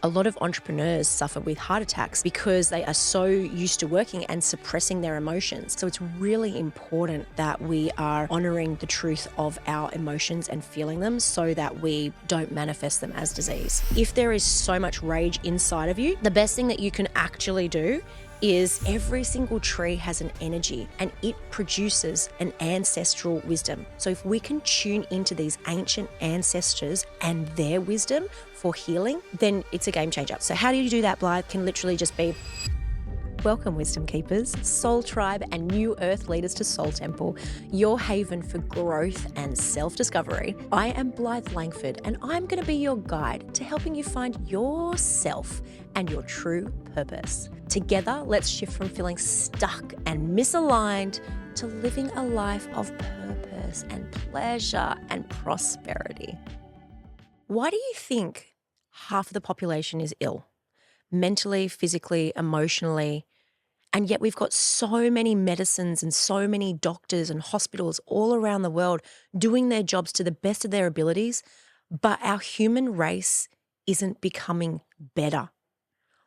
A lot of entrepreneurs suffer with heart attacks because they are so used to working and suppressing their emotions. So it's really important that we are honoring the truth of our emotions and feeling them so that we don't manifest them as disease. If there is so much rage inside of you, the best thing that you can actually do is every single tree has an energy and it produces an ancestral wisdom. So if we can tune into these ancient ancestors and their wisdom for healing, then it's a game changer. So how do you do that, Blythe? Can literally just be, welcome Wisdom Keepers, Soul Tribe and New Earth Leaders to Soul Temple, your haven for growth and self-discovery. I am Blythe Langford and I'm going to be your guide to helping you find yourself and your true purpose. Together, let's shift from feeling stuck and misaligned to living a life of purpose and pleasure and prosperity. Why do you think half of the population is ill? Mentally, physically, emotionally, and yet we've got so many medicines and so many doctors and hospitals all around the world doing their jobs to the best of their abilities, but our human race isn't becoming better.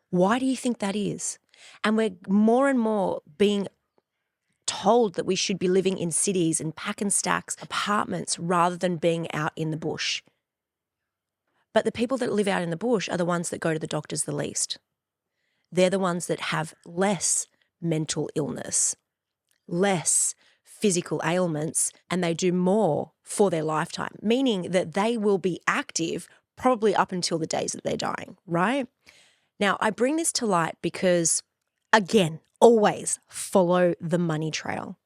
Why do you think that is? And we're more and more being told that we should be living in cities and pack and stacks apartments rather than being out in the bush. But the people that live out in the bush are the ones that go to the doctors the least. They're the ones that have less mental illness, less physical ailments, and they do more for their lifetime, meaning that they will be active probably up until the days that they're dying, right? Now, I bring this to light because, again, always follow the money trail.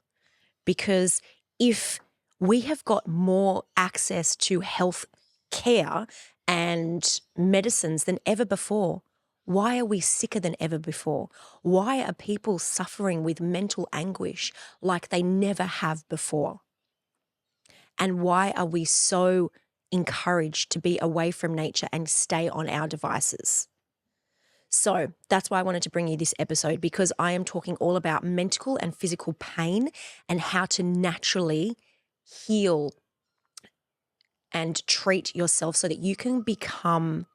Because if we have got more access to health care and medicines than ever before, why are we sicker than ever before? Why are people suffering with mental anguish like they never have before? And why are we so encouraged to be away from nature and stay on our devices? So that's why I wanted to bring you this episode, because I am talking all about mental and physical pain and how to naturally heal and treat yourself so that you can become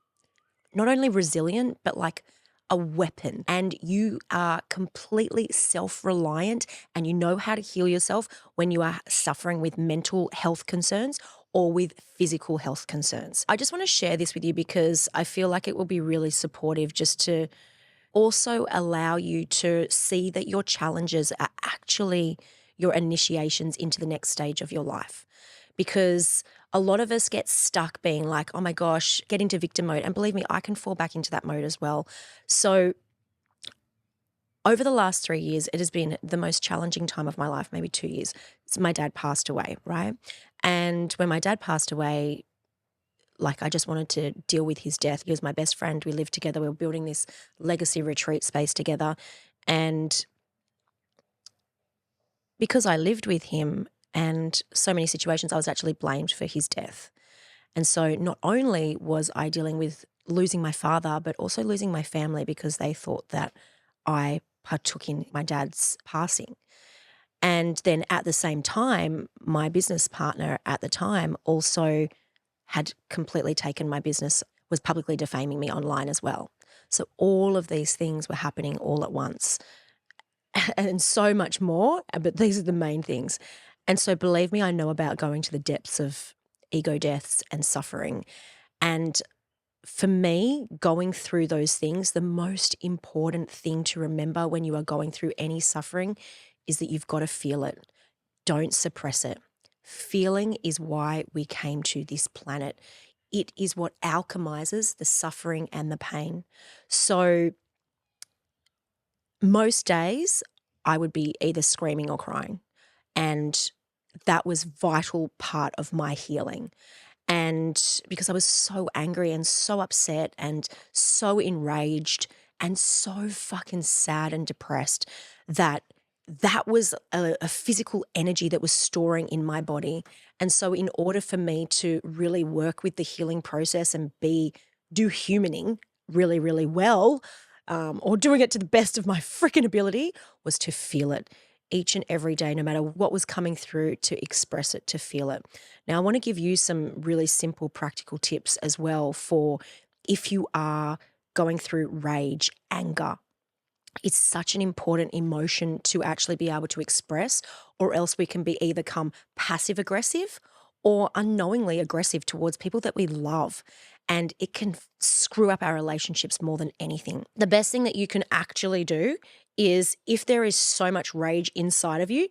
not only resilient, but like a weapon, and you are completely self-reliant and you know how to heal yourself when you are suffering with mental health concerns or with physical health concerns. I just want to share this with you because I feel like it will be really supportive just to also allow you to see that your challenges are actually your initiations into the next stage of your life. Because a lot of us get stuck being like, oh my gosh, get into victim mode. And believe me, I can fall back into that mode as well. So over the last 3 years, it has been the most challenging time of my life, maybe 2 years. My dad passed away, right? And when my dad passed away, like I just wanted to deal with his death. He was my best friend. We lived together. We were building this legacy retreat space together. And because I lived with him and so many situations, I was actually blamed for his death. And so not only was I dealing with losing my father, but also losing my family because they thought that I partook in my dad's passing. And then at the same time, my business partner at the time also had completely taken my business, was publicly defaming me online as well. So all of these things were happening all at once and so much more, but these are the main things. And so believe me, I know about going to the depths of ego deaths and suffering. And for me, going through those things, the most important thing to remember when you are going through any suffering is that you've got to feel it. Don't suppress it. Feeling is why we came to this planet. It is what alchemizes the suffering and the pain. So most days I would be either screaming or crying. And that was vital part of my healing. And because I was so angry and so upset and so enraged and so fucking sad and depressed that was a physical energy that was storing in my body. And so in order for me to really work with the healing process and do humaning really, really well, or doing it to the best of my freaking ability, was to feel it each and every day, no matter what was coming through, to express it, to feel it. Now, I want to give you some really simple practical tips as well for if you are going through rage, anger. It's such an important emotion to actually be able to express, or else we can be either become passive aggressive or unknowingly aggressive towards people that we love. And it can screw up our relationships more than anything. The best thing that you can actually do is, if there is so much rage inside of you,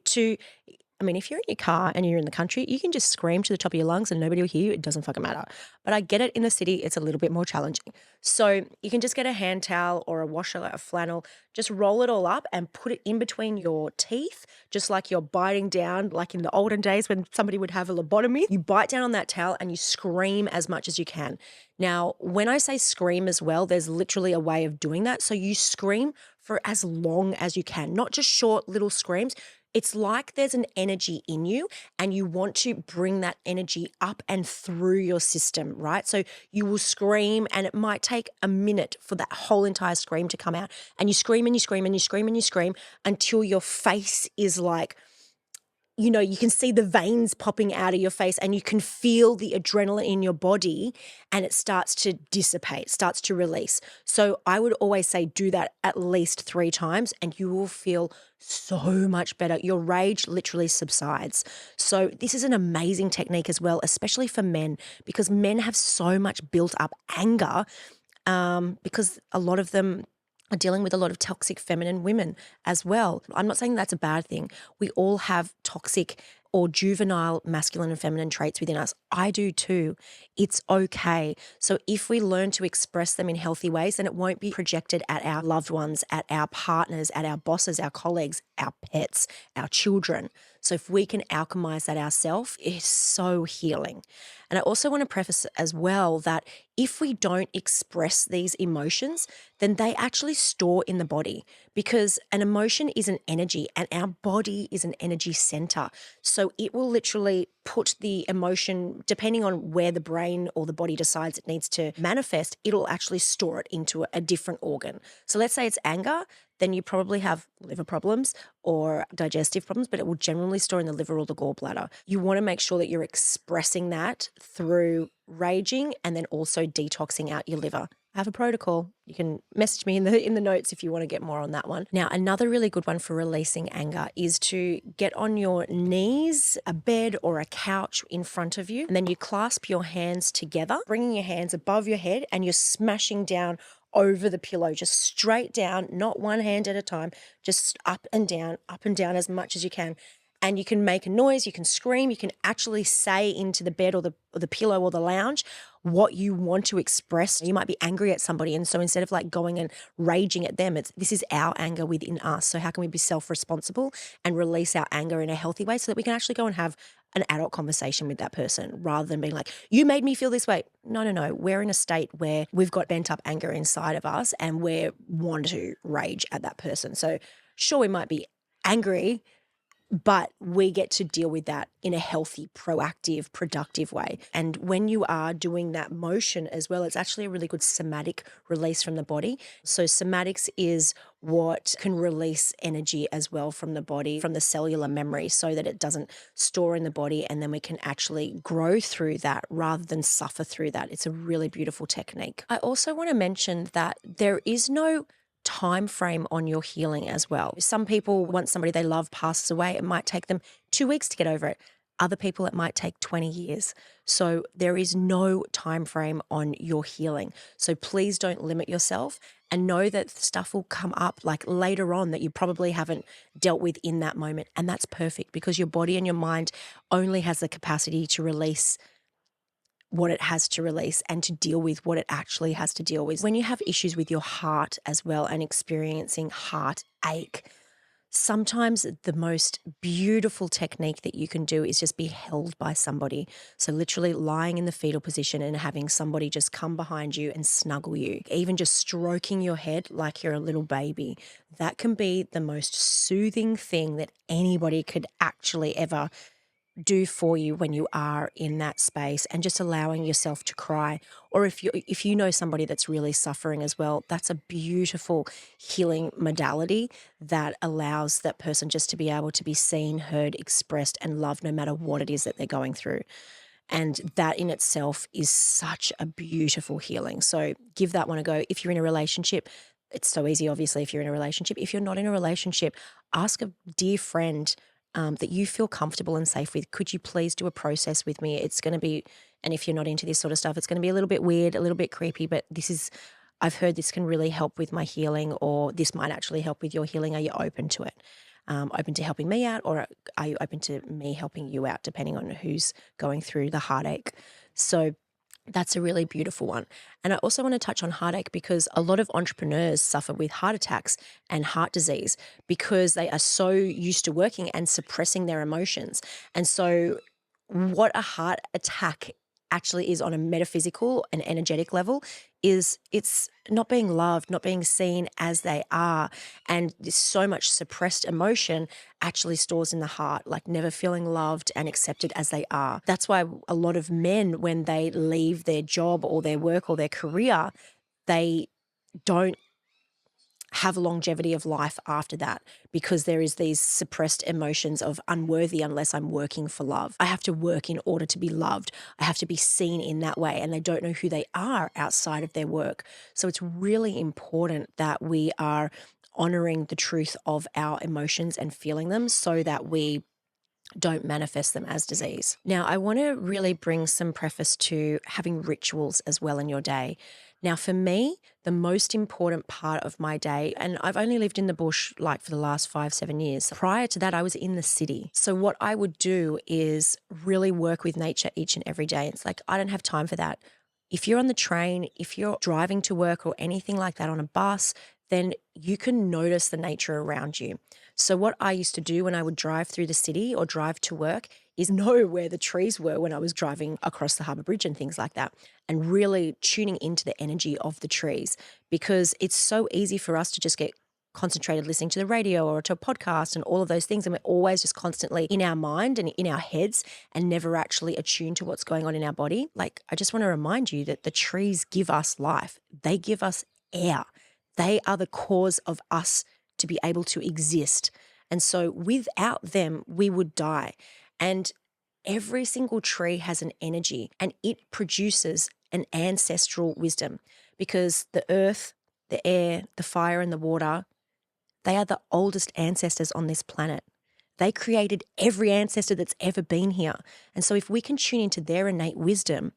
if you're in your car and you're in the country, you can just scream to the top of your lungs and nobody will hear you. It doesn't fucking matter. But I get it, in the city, it's a little bit more challenging. So you can just get a hand towel or a washer, like a flannel, just roll it all up and put it in between your teeth, just like you're biting down, like in the olden days when somebody would have a lobotomy. You bite down on that towel and you scream as much as you can. Now, when I say scream as well, there's literally a way of doing that. So you scream for as long as you can, not just short little screams. It's like there's an energy in you and you want to bring that energy up and through your system, right? So you will scream, and it might take a minute for that whole entire scream to come out. And you scream and you scream and you scream and you scream until your face is like, you can see the veins popping out of your face and you can feel the adrenaline in your body, and it starts to dissipate, starts to release. So I would always say do that at least 3 times and you will feel so much better. Your rage literally subsides. So this is an amazing technique as well, especially for men, because men have so much built up anger, because a lot of them are dealing with a lot of toxic feminine women as well. I'm not saying that's a bad thing. We all have toxic or juvenile masculine and feminine traits within us. I do too. It's okay. So if we learn to express them in healthy ways, then it won't be projected at our loved ones, at our partners, at our bosses, our colleagues, our pets, our children. So if we can alchemize that ourselves, it's so healing. And I also want to preface as well that if we don't express these emotions, then they actually store in the body, because an emotion is an energy and our body is an energy center. So it will literally put the emotion, depending on where the brain or the body decides it needs to manifest, it'll actually store it into a different organ. So let's say it's anger, then you probably have liver problems or digestive problems, but it will generally store in the liver or the gallbladder. You want to make sure that you're expressing that through raging and then also detoxing out your liver. I have a protocol. You can message me in the notes if you want to get more on that one. Now, another really good one for releasing anger is to get on your knees, a bed or a couch in front of you, and then you clasp your hands together, bringing your hands above your head, and you're smashing down over the pillow, just straight down, not one hand at a time, just up and down as much as you can. And you can make a noise, you can scream, you can actually say into the bed or the pillow or the lounge what you want to express. You might be angry at somebody, and so instead of like going and raging at them, this is our anger within us. So how can we be self-responsible and release our anger in a healthy way so that we can actually go and have an adult conversation with that person, rather than being like, you made me feel this way. No. We're in a state where we've got bent up anger inside of us and we want to rage at that person. So sure, we might be angry, but we get to deal with that in a healthy, proactive, productive way. And when you are doing that motion as well, it's actually a really good somatic release from the body. So somatics is what can release energy as well from the body, from the cellular memory, so that it doesn't store in the body, and then we can actually grow through that rather than suffer through that. It's a really beautiful technique. I also want to mention that there is no time frame on your healing as well. Some people, once somebody they love passes away, it might take them 2 weeks to get over it. Other people, it might take 20 years. So there is no time frame on your healing. So please don't limit yourself, and know that stuff will come up like later on that you probably haven't dealt with in that moment. And that's perfect, because your body and your mind only has the capacity to release what it has to release and to deal with what it actually has to deal with. When you have issues with your heart as well and experiencing heartache, sometimes the most beautiful technique that you can do is just be held by somebody. So literally lying in the fetal position and having somebody just come behind you and snuggle you, even just stroking your head like you're a little baby. That can be the most soothing thing that anybody could actually ever do for you when you are in that space, and just allowing yourself to cry. Or if you know somebody that's really suffering as well, that's a beautiful healing modality that allows that person just to be able to be seen, heard, expressed, and loved no matter what it is that they're going through. And that in itself is such a beautiful healing. So give that one a go. If you're in a relationship, it's so easy, obviously, if you're in a relationship. If you're not in a relationship, ask a dear friend that you feel comfortable and safe with. Could you please do a process with me? It's going to be, and if you're not into this sort of stuff, it's going to be a little bit weird, a little bit creepy, but I've heard this can really help with my healing, or this might actually help with your healing. Are you open to it? Open to helping me out, or are you open to me helping you out, depending on who's going through the heartache? So that's a really beautiful one. And I also want to touch on heartache because a lot of entrepreneurs suffer with heart attacks and heart disease because they are so used to working and suppressing their emotions. And so what a heart attack actually is on a metaphysical and energetic level is it's not being loved, not being seen as they are. And there's so much suppressed emotion actually stores in the heart, like never feeling loved and accepted as they are. That's why a lot of men, when they leave their job or their work or their career, they don't have longevity of life after that because there is these suppressed emotions of unworthy unless I'm working for love. I have to work in order to be loved. I have to be seen in that way, and they don't know who they are outside of their work. So it's really important that we are honoring the truth of our emotions and feeling them so that we don't manifest them as disease. Now, I want to really bring some preface to having rituals as well in your day. Now, for me, the most important part of my day, and I've only lived in the bush like for the last 5-7 years. Prior to that, I was in the city. So what I would do is really work with nature each and every day. It's like, I don't have time for that. If you're on the train, if you're driving to work or anything like that on a bus, then you can notice the nature around you. So what I used to do when I would drive through the city or drive to work is know where the trees were when I was driving across the Harbour Bridge and things like that, and really tuning into the energy of the trees, because it's so easy for us to just get concentrated listening to the radio or to a podcast and all of those things, and we're always just constantly in our mind and in our heads and never actually attuned to what's going on in our body. Like, I just want to remind you that the trees give us life. They give us air. They are the cause of us to be able to exist. And so without them, we would die. And every single tree has an energy, and it produces an ancestral wisdom, because the earth, the air, the fire, and the water, they are the oldest ancestors on this planet. They created every ancestor that's ever been here. And so if we can tune into their innate wisdom,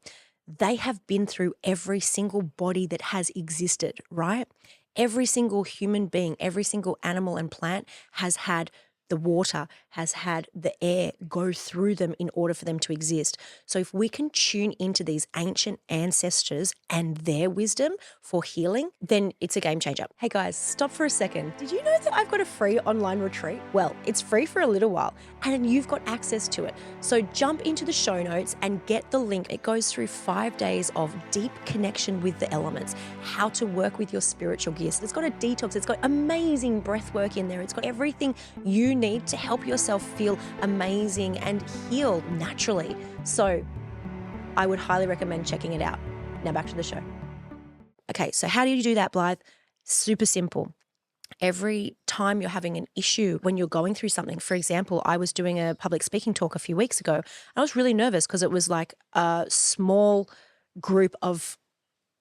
they have been through every single body that has existed, right? Every single human being, every single animal and plant has had the water, has had the air go through them in order for them to exist. So if we can tune into these ancient ancestors and their wisdom for healing, then it's a game changer. Hey guys, stop for a second. Did you know that I've got a free online retreat? Well, it's free for a little while and you've got access to it. So jump into the show notes and get the link. It goes through 5 days of deep connection with the elements, how to work with your spiritual gifts. It's got a detox. It's got amazing breath work in there. It's got everything you need to help yourself feel amazing and heal naturally. So I would highly recommend checking it out. Now back to the show. Okay, so how do you do that, Blythe? Super simple. Every time you're having an issue, when you're going through something, for example, I was doing a public speaking talk a few weeks ago. I was really nervous because it was like a small group of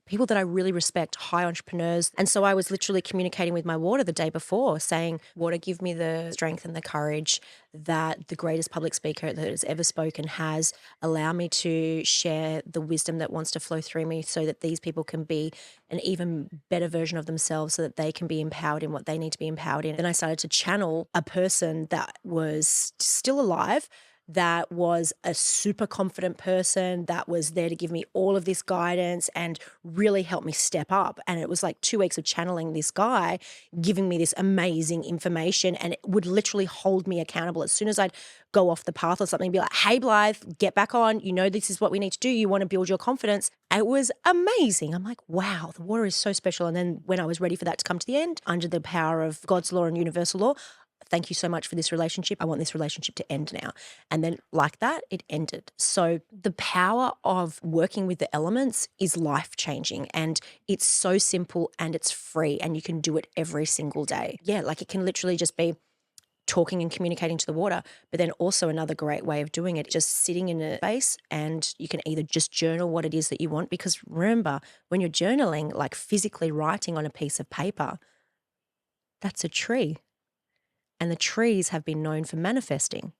people that I really respect, high entrepreneurs. And so I was literally communicating with my water the day before, saying, water, give me the strength and the courage that the greatest public speaker that has ever spoken has. Allow me to share the wisdom that wants to flow through me so that these people can be an even better version of themselves, so that they can be empowered in what they need to be empowered in. Then I started to channel a person that was still alive, that was a super confident person, that was there to give me all of this guidance and really help me step up. And it was like 2 weeks of channeling this guy, giving me this amazing information, and it would literally hold me accountable. As soon as I'd go off the path or something, be like, hey, Blythe, get back on. You know, this is what we need to do. You want to build your confidence. It was amazing. I'm like, wow, the water is so special. And then when I was ready for that to come to the end, under the power of God's law and universal law, thank you so much for this relationship. I want this relationship to end now. And then like that, it ended. So the power of working with the elements is life-changing, and it's so simple and it's free, and you can do it every single day. Yeah, like it can literally just be talking and communicating to the water. But then also another great way of doing it, just sitting in a space, and you can either just journal what it is that you want. Because remember, when you're journaling, like physically writing on a piece of paper, that's a tree. And the trees have been known for manifesting.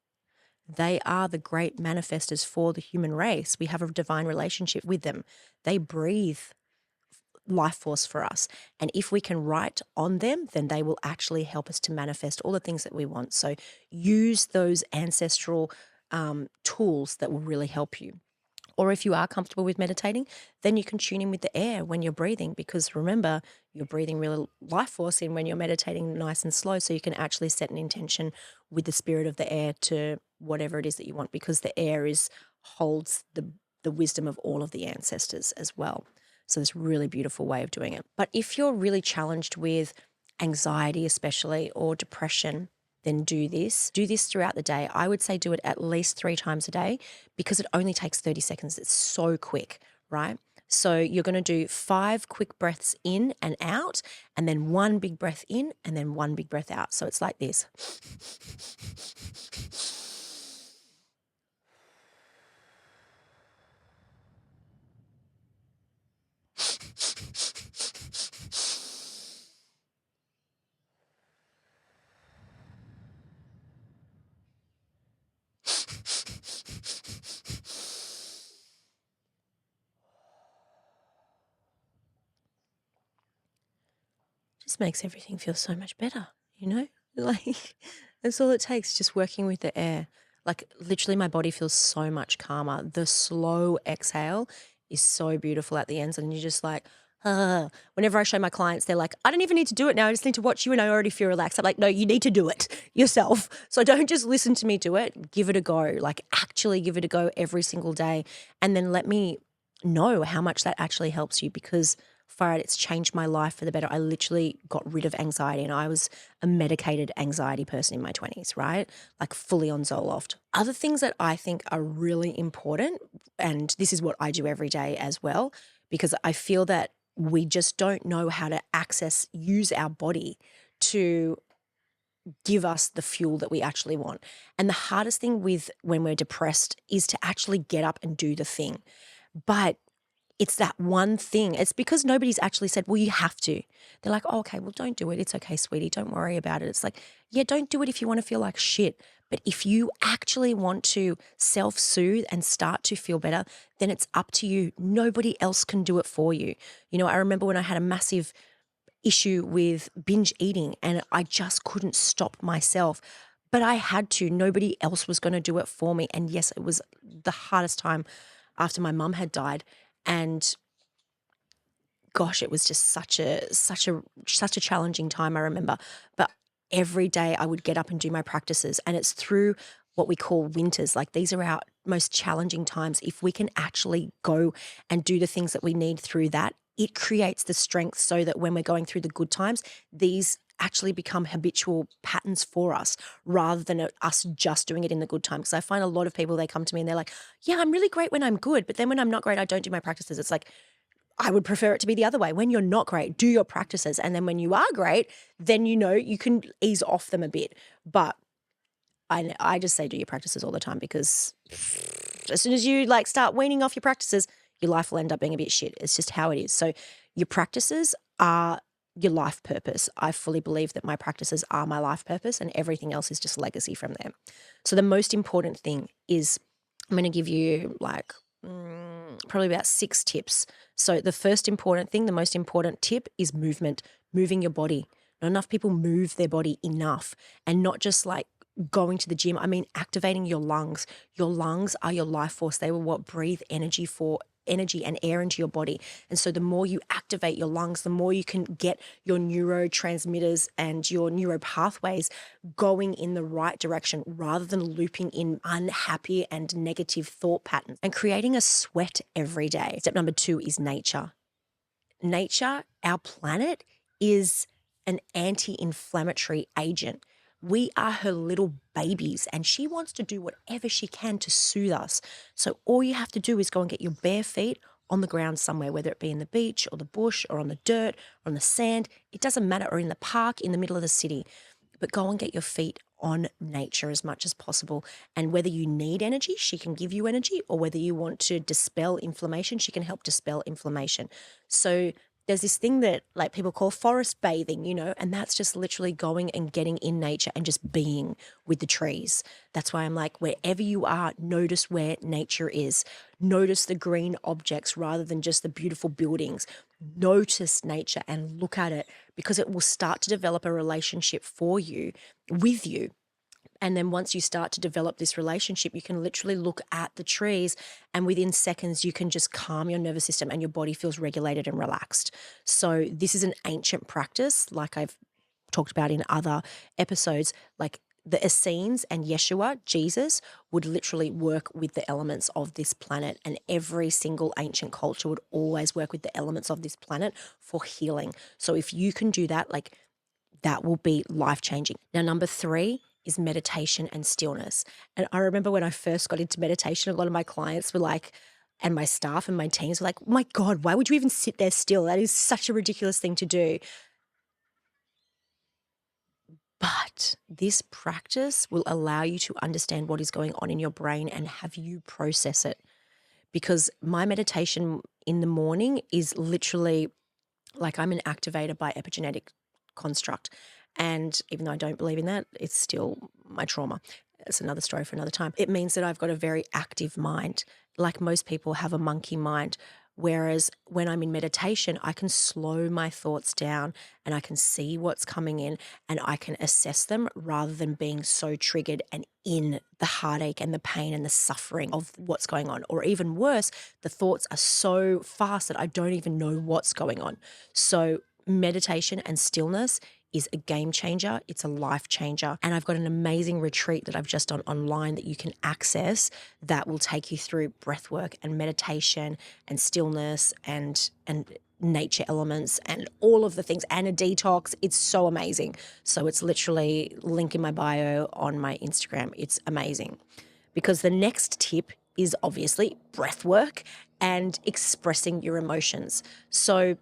They are the great manifestors for the human race. We have a divine relationship with them. They breathe life force for us. And if we can write on them, then they will actually help us to manifest all the things that we want. So use those ancestral tools that will really help you. Or if you are comfortable with meditating, then you can tune in with the air when you're breathing, because remember, you're breathing real life force in when you're meditating nice and slow. So you can actually set an intention with the spirit of the air to whatever it is that you want, because the air holds the wisdom of all of the ancestors as well. So it's a really beautiful way of doing it. But if you're really challenged with anxiety, especially, or depression, then do this. Do this throughout the day. I would say do it at least 3 times a day, because it only takes 30 seconds. It's so quick, right? So you're going to do 5 quick breaths in and out, and then 1 big breath in, and then 1 big breath out. So it's like this. Just makes everything feel so much better, you know? Like, that's all it takes, just working with the air. Like, literally, my body feels so much calmer. The slow exhale is so beautiful at the ends, and you're just like, ah. Whenever I show my clients, they're like, I don't even need to do it now. I just need to watch you and I already feel relaxed. I'm like, no, you need to do it yourself. So don't just listen to me do it. Give it a go. Like, actually give it a go every single day. And then let me know how much that actually helps you, because far out, it's changed my life for the better. I literally got rid of anxiety, and I was a medicated anxiety person in my 20s, right? Like fully on Zoloft. Other things that I think are really important, and this is what I do every day as well, because I feel that we just don't know how to use our body to give us the fuel that we actually want. And the hardest thing when we're depressed is to actually get up and do the thing. But it's that one thing. It's because nobody's actually said, well, you have to. They're like, oh, okay, well, don't do it. It's okay, sweetie. Don't worry about it. It's like, yeah, don't do it if you want to feel like shit. But if you actually want to self-soothe and start to feel better, then it's up to you. Nobody else can do it for you. You know, I remember when I had a massive issue with binge eating and I just couldn't stop myself. But I had to. Nobody else was going to do it for me. And yes, it was the hardest time after my mum had died. And gosh, it was just such a challenging time, I remember. But every day I would get up and do my practices, and it's through what we call winters. Like, these are our most challenging times. If we can actually go and do the things that we need through that, it creates the strength so that when we're going through the good times, these actually become habitual patterns for us, rather than us just doing it in the good times. Because I find a lot of people, they come to me and they're like, yeah, I'm really great when I'm good, but then when I'm not great, I don't do my practices. It's like, I would prefer it to be the other way. When you're not great, do your practices. And then when you are great, then you can ease off them a bit. But I just say do your practices all the time, because as soon as you start weaning off your practices, your life will end up being a bit shit. It's just how it is. So your practices are your life purpose. I fully believe that my practices are my life purpose, and everything else is just legacy from them. So the most important thing is, I'm going to give you probably about 6 tips. So the first important thing, the most important tip, is movement, moving your body. Not enough people move their body enough, and not just going to the gym. I mean, activating your lungs. Your lungs are your life force. They will what breathe energy and air into your body. And so the more you activate your lungs, the more you can get your neurotransmitters and your neuro pathways going in the right direction, rather than looping in unhappy and negative thought patterns, and creating a sweat every day. Step number 2 is nature. Nature, our planet, is an anti-inflammatory agent. We are her little babies, and she wants to do whatever she can to soothe us. So all you have to do is go and get your bare feet on the ground somewhere, whether it be in the beach or the bush or on the dirt or on the sand. It doesn't matter, or in the park in the middle of the city. But go and get your feet on nature as much as possible. And whether you need energy, she can give you energy, or whether you want to dispel inflammation, she can help dispel inflammation. So there's this thing that like people call forest bathing, and that's just literally going and getting in nature and just being with the trees. That's why I'm like, wherever you are, notice where nature is. Notice the green objects rather than just the beautiful buildings. Notice nature and look at it, because it will start to develop a relationship for you, with you. And then once you start to develop this relationship, you can literally look at the trees, and within seconds, you can just calm your nervous system and your body feels regulated and relaxed. So this is an ancient practice, like I've talked about in other episodes. Like the Essenes and Yeshua, Jesus, would literally work with the elements of this planet, and every single ancient culture would always work with the elements of this planet for healing. So if you can do that, like that will be life-changing. Now, number 3 is meditation and stillness. And I remember when I first got into meditation, a lot of my clients were like, and my staff and my teams were like, oh my God, why would you even sit there still? That is such a ridiculous thing to do. But this practice will allow you to understand what is going on in your brain and have you process it. Because my meditation in the morning is literally like I'm an activator by epigenetic construct. And even though I don't believe in that, it's still my trauma. It's another story for another time. It means that I've got a very active mind. Like most people have a monkey mind. Whereas when I'm in meditation, I can slow my thoughts down and I can see what's coming in and I can assess them rather than being so triggered and in the heartache and the pain and the suffering of what's going on. Or even worse, the thoughts are so fast that I don't even know what's going on. So meditation and stillness is a game changer. It's a life changer. And I've got an amazing retreat that I've just done online that you can access that will take you through breath work and meditation and stillness and nature elements and all of the things, and a detox. It's so amazing. So it's literally link in my bio on my Instagram. It's amazing. Because the next tip is obviously breath work and expressing your emotions. So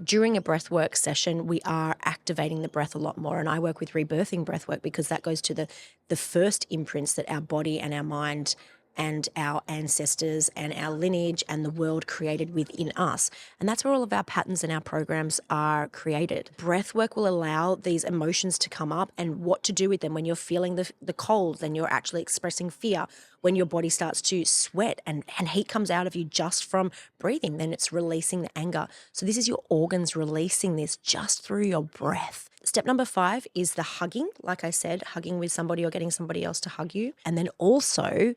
during a breathwork session, we are activating the breath a lot more. And I work with rebirthing breathwork because that goes to the first imprints that our body and our mind and our ancestors and our lineage and the world created within us. And that's where all of our patterns and our programs are created. Breathwork will allow these emotions to come up and what to do with them. When you're feeling the cold, then you're actually expressing fear. When your body starts to sweat and heat comes out of you just from breathing, then it's releasing the anger. So this is your organs releasing this just through your breath. Step number 5 is the hugging. Like I said, hugging with somebody or getting somebody else to hug you. And then also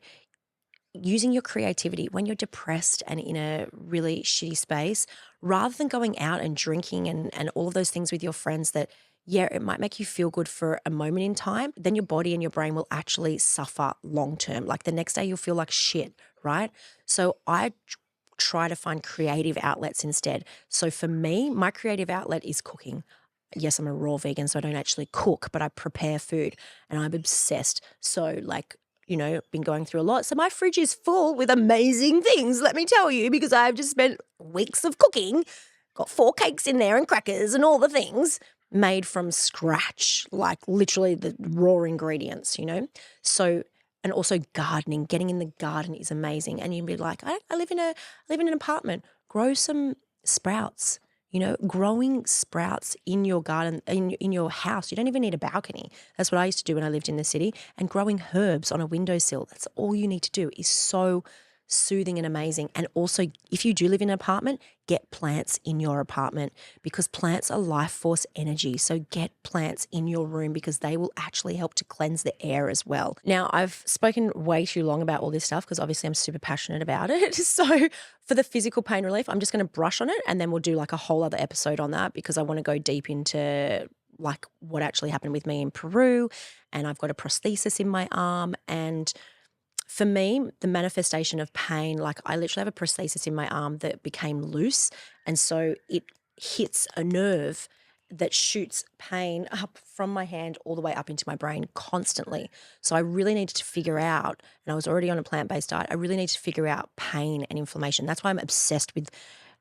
using your creativity when you're depressed and in a really shitty space, rather than going out and drinking and all of those things with your friends that, yeah, it might make you feel good for a moment in time, then your body and your brain will actually suffer long term. Like the next day you'll feel like shit, right? So I try to find creative outlets instead. So for me, my creative outlet is cooking. Yes, I'm a raw vegan, so I don't actually cook, but I prepare food and I'm obsessed. So like, been going through a lot. So my fridge is full with amazing things, let me tell you, because I've just spent weeks of cooking, got 4 cakes in there and crackers and all the things made from scratch, like literally the raw ingredients, So, and also gardening, getting in the garden is amazing. And you'd be like, I live in an apartment, grow some sprouts. Growing sprouts in your garden, in your house. You don't even need a balcony. That's what I used to do when I lived in the city. And growing herbs on a windowsill. That's all you need to do. Is so soothing and amazing. And also, if you do live in an apartment, get plants in your apartment because plants are life force energy. So get plants in your room because they will actually help to cleanse the air as well. Now, I've spoken way too long about all this stuff because obviously I'm super passionate about it. So for the physical pain relief, I'm just going to brush on it and then we'll do like a whole other episode on that because I want to go deep into like what actually happened with me in Peru, and I've got a prosthesis in my arm. And for me, the manifestation of pain, like I literally have a prosthesis in my arm that became loose. And so it hits a nerve that shoots pain up from my hand all the way up into my brain constantly. So I really needed to figure out, and I was already on a plant-based diet, I really needed to figure out pain and inflammation. That's why I'm obsessed with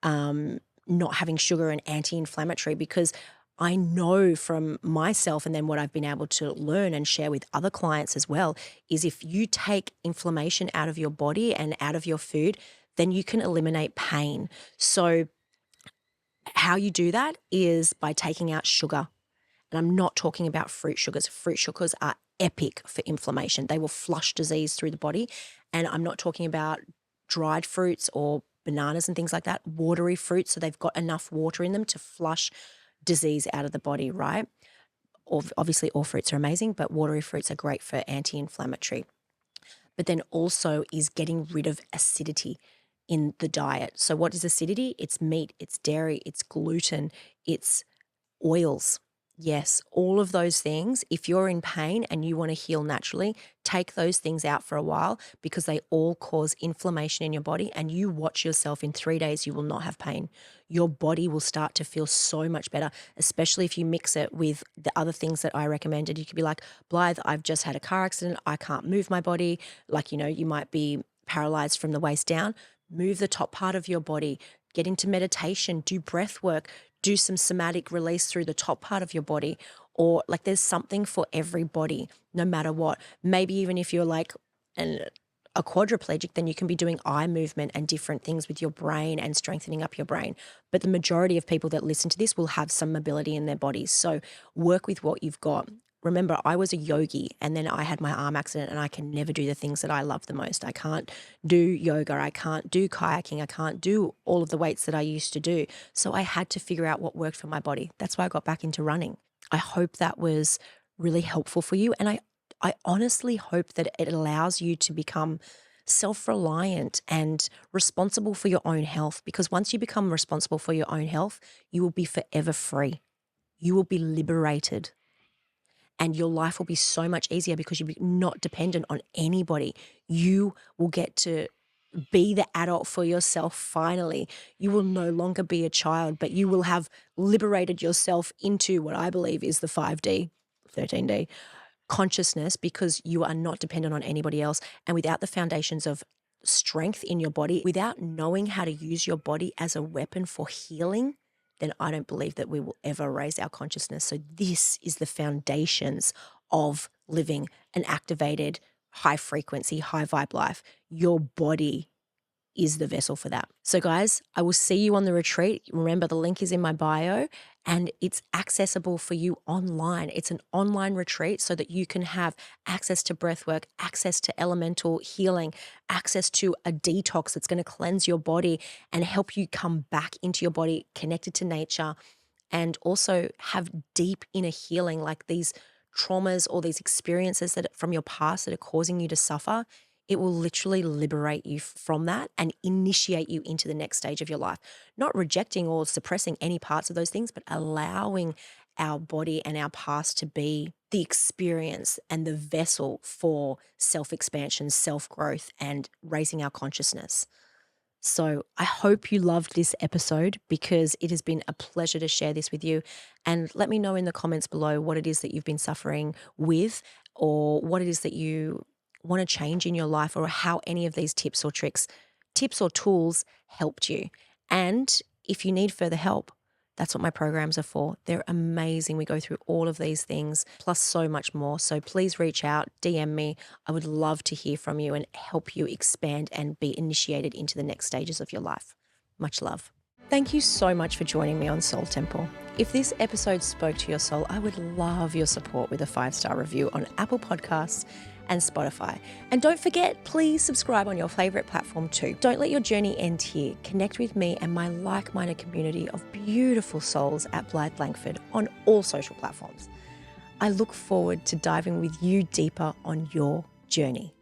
not having sugar and anti-inflammatory, because I know from myself, and then what I've been able to learn and share with other clients as well, is if you take inflammation out of your body and out of your food, then you can eliminate pain. So how you do that is by taking out sugar. And I'm not talking about fruit sugars. Fruit sugars are epic for inflammation. They will flush disease through the body. And I'm not talking about dried fruits or bananas and things like that, watery fruits. So they've got enough water in them to flush disease out of the body, right? Obviously, all fruits are amazing, but watery fruits are great for anti-inflammatory. But then also is getting rid of acidity in the diet. So what is acidity? It's meat, it's dairy, it's gluten, it's oils. Yes, all of those things. If you're in pain and you want to heal naturally, take those things out for a while because they all cause inflammation in your body, and you watch yourself in 3 days, you will not have pain. Your body will start to feel so much better, especially if you mix it with the other things that I recommended. You could be like, Blythe, I've just had a car accident. I can't move my body. Like, you might be paralyzed from the waist down. Move the top part of your body, get into meditation, do breath work, do some somatic release through the top part of your body, or like there's something for everybody, no matter what. Maybe even if you're like a quadriplegic, then you can be doing eye movement and different things with your brain and strengthening up your brain. But the majority of people that listen to this will have some mobility in their bodies. So work with what you've got. Remember, I was a yogi and then I had my arm accident and I can never do the things that I love the most. I can't do yoga. I can't do kayaking. I can't do all of the weights that I used to do. So I had to figure out what worked for my body. That's why I got back into running. I hope that was really helpful for you. And I honestly hope that it allows you to become self-reliant and responsible for your own health, because once you become responsible for your own health, you will be forever free. You will be liberated. And your life will be so much easier because you'll be not dependent on anybody. You will get to be the adult for yourself finally. You will no longer be a child, but you will have liberated yourself into what I believe is the 5D, 13D consciousness, because you are not dependent on anybody else. And without the foundations of strength in your body, without knowing how to use your body as a weapon for healing, then I don't believe that we will ever raise our consciousness. So this is the foundations of living an activated, high frequency, high vibe life. Your body is the vessel for that. So guys, I will see you on the retreat. Remember, the link is in my bio and it's accessible for you online. It's an online retreat so that you can have access to breath work, access to elemental healing, access to a detox that's going to cleanse your body and help you come back into your body, connected to nature, and also have deep inner healing, like these traumas or these experiences that from your past that are causing you to suffer. It will literally liberate you from that and initiate you into the next stage of your life. Not rejecting or suppressing any parts of those things, but allowing our body and our past to be the experience and the vessel for self-expansion, self-growth, and raising our consciousness. So I hope you loved this episode, because it has been a pleasure to share this with you. And let me know in the comments below what it is that you've been suffering with, or what it is that you want to change in your life, or how any of these tips or tools helped you. And if you need further help, that's what my programs are for. They're amazing. We go through all of these things, plus so much more. So please reach out, DM me. I would love to hear from you and help you expand and be initiated into the next stages of your life. Much love. Thank you so much for joining me on Soul Temple. If this episode spoke to your soul, I would love your support with a 5-star review on Apple Podcasts and Spotify. And don't forget, please subscribe on your favorite platform too. Don't let your journey end here. Connect with me and my like-minded community of beautiful souls at Blythe Langford on all social platforms. I look forward to diving with you deeper on your journey.